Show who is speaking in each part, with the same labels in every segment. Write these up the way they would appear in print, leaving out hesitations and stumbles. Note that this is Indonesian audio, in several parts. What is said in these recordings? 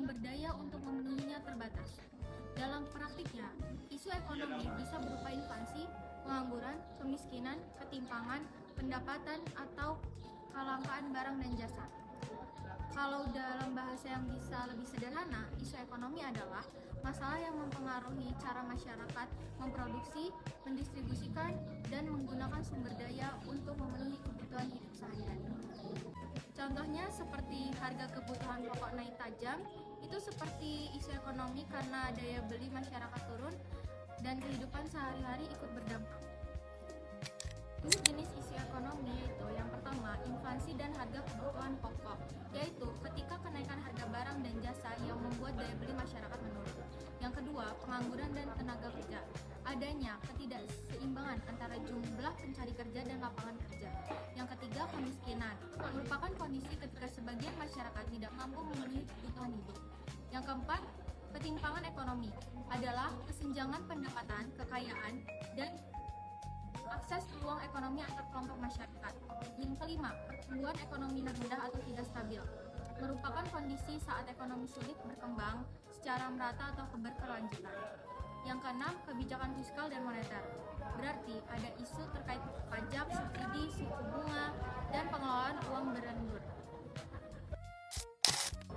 Speaker 1: sumber daya untuk memenuhinya terbatas. Dalam praktiknya, isu ekonomi bisa berupa inflasi, pengangguran, kemiskinan, ketimpangan, pendapatan, atau kelangkaan barang dan jasa. Kalau dalam bahasa yang bisa lebih sederhana, isu ekonomi adalah masalah yang mempengaruhi cara masyarakat memproduksi, mendistribusikan, dan menggunakan sumber daya untuk memenuhi kebutuhan hidup sehari-hari. Contohnya seperti harga kebutuhan pokok naik tajam, itu seperti isu ekonomi karena daya beli masyarakat turun dan kehidupan sehari-hari ikut berdampak. Jenis isu ekonomi yaitu yang pertama, inflasi dan harga kebutuhan pokok, yaitu ketika kenaikan harga barang dan jasa yang membuat daya beli masyarakat menurun. Yang kedua, pengangguran dan tenaga kerja, adanya ketidakseimbangan antara jumlah pencari kerja dan lapangan kerja. Yang ketiga, kemiskinan, merupakan kondisi ketika sebagian masyarakat tidak mampu memenuhi kebutuhan hidup. Yang keempat, ketimpangan ekonomi, adalah kesenjangan pendapatan, kekayaan, dan akses peluang ekonomi antar kelompok masyarakat. Yang kelima, pertumbuhan ekonomi rendah atau tidak stabil, merupakan kondisi saat ekonomi sulit berkembang secara merata atau berkelanjutan. Yang keenam, kebijakan fiskal dan moneter, berarti ada isu terkait pajak, subsidi, suku bunga, dan pengelolaan uang berlendur.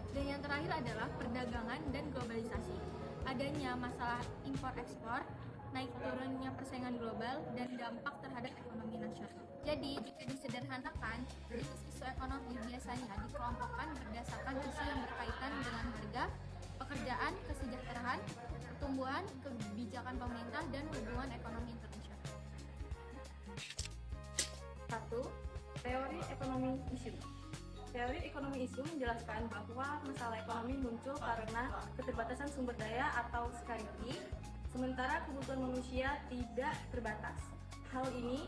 Speaker 1: Dan yang terakhir adalah perdagangan dan globalisasi, adanya masalah impor-ekspor, naik turunnya persaingan global, dan dampak terhadap ekonomi nasional. Jadi, jika disederhanakan, isu ekonomi biasanya dikelompokkan berdasarkan isu yang berkaitan dengan harga, pekerjaan, kesejahteraan, pertumbuhan, kebijakan pemerintah, dan hubungan ekonomi internasional.
Speaker 2: 1. Teori ekonomi isu. Teori ekonomi isu menjelaskan bahwa masalah ekonomi muncul karena keterbatasan sumber daya atau scarcity, sementara kebutuhan manusia tidak terbatas. Hal ini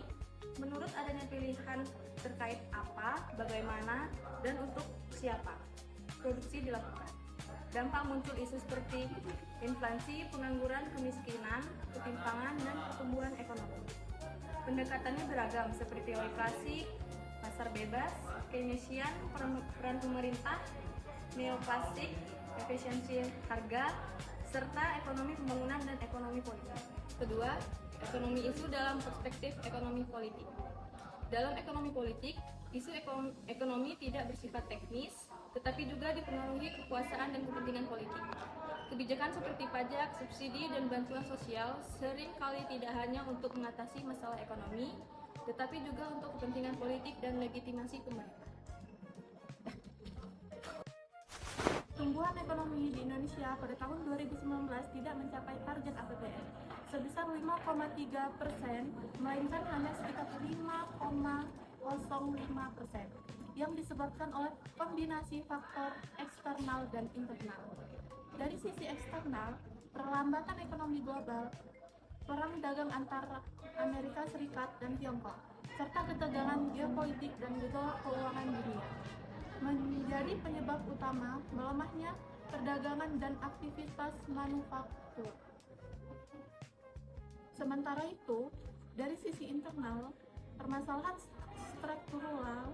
Speaker 2: menurut adanya pilihan terkait apa, bagaimana, dan untuk siapa produksi dilakukan. Dampak muncul isu seperti inflasi, pengangguran, kemiskinan, ketimpangan, dan pertumbuhan ekonomi. Pendekatannya beragam seperti teori klasik, pasar bebas, Keynesian, peran pemerintah, neoklasik, efisiensi harga, serta ekonomi pembangunan dan ekonomi politik. Kedua, ekonomi isu dalam perspektif ekonomi politik. Dalam ekonomi politik, isu ekonomi tidak bersifat teknis, tetapi juga dipengaruhi kekuasaan dan kepentingan politik. Kebijakan seperti pajak, subsidi, dan bantuan sosial sering kali tidak hanya untuk mengatasi masalah ekonomi, tetapi juga untuk kepentingan politik dan legitimasi pemerintah.
Speaker 3: Pertumbuhan ekonomi di Indonesia pada tahun 2019 tidak mencapai target APBN sebesar 5,3%, melainkan hanya sekitar 5,05%, yang disebabkan oleh kombinasi faktor eksternal dan internal. Dari sisi eksternal, perlambatan ekonomi global, perang dagang antara Amerika Serikat dan Tiongkok, serta ketegangan geopolitik dan gejolak keuangan dunia menjadi penyebab utama melemahnya perdagangan dan aktivitas manufaktur. Sementara itu, dari sisi internal, permasalahan struktural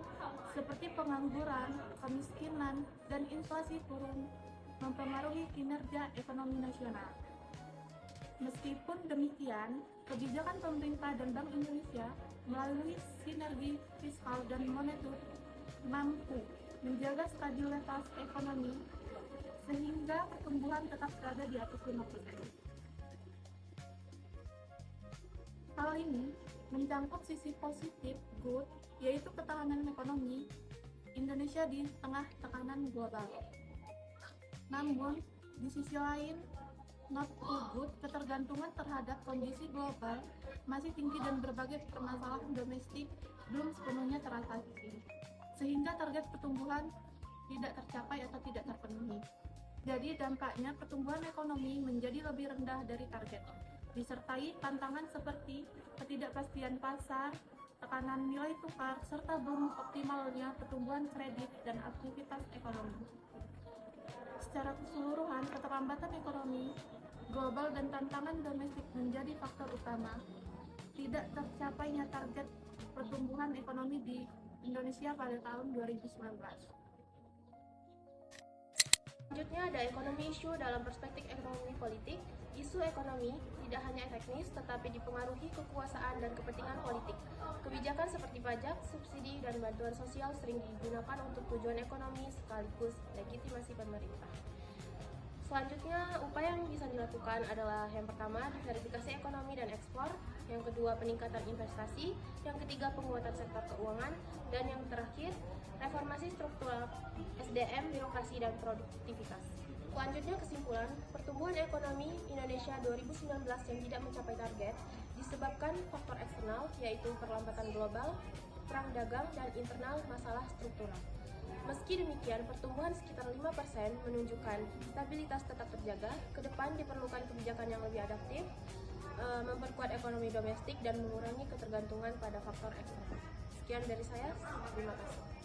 Speaker 3: seperti pengangguran, kemiskinan, dan inflasi turun mempengaruhi kinerja ekonomi nasional. Meskipun demikian, kebijakan pemerintah dan Bank Indonesia melalui sinergi fiskal dan moneter mampu menjaga stabilitas ekonomi sehingga pertumbuhan tetap berada di atas 5%. Hal ini mencangkup sisi positif good, yaitu ketahanan ekonomi Indonesia di tengah tekanan global. Namun, di sisi lain, not too good, ketergantungan terhadap kondisi global masih tinggi dan berbagai permasalahan domestik belum sepenuhnya teratasi, sehingga target pertumbuhan tidak tercapai atau tidak terpenuhi. Jadi dampaknya pertumbuhan ekonomi menjadi lebih rendah dari target, disertai tantangan seperti ketidakpastian pasar, tekanan nilai tukar, serta belum optimalnya pertumbuhan kredit dan aktivitas ekonomi. Secara keseluruhan, keterlambatan ekonomi global dan tantangan domestik menjadi faktor utama tidak tercapainya target pertumbuhan ekonomi di Indonesia pada tahun 2019.
Speaker 4: Selanjutnya ada ekonomi isu dalam perspektif ekonomi politik. Isu ekonomi tidak hanya teknis, tetapi dipengaruhi kekuasaan dan kepentingan politik. Kebijakan seperti pajak, subsidi, dan bantuan sosial sering digunakan untuk tujuan ekonomi sekaligus legitimasi pemerintah. Selanjutnya, upaya yang bisa dilakukan adalah yang pertama, diversifikasi ekonomi dan ekspor, yang kedua, peningkatan investasi, yang ketiga, penguatan sektor keuangan, dan yang terakhir, reformasi struktural SDM, birokrasi, dan produktivitas. Selanjutnya, kesimpulan, pertumbuhan ekonomi Indonesia 2019 yang tidak mencapai target disebabkan faktor eksternal, yaitu perlambatan global, perang dagang, dan internal masalah struktural. Meski demikian, pertumbuhan sekitar 5% menunjukkan stabilitas tetap terjaga. Ke depan diperlukan kebijakan yang lebih adaptif, memperkuat ekonomi domestik, dan mengurangi ketergantungan pada faktor eksternal. Sekian dari saya, terima kasih.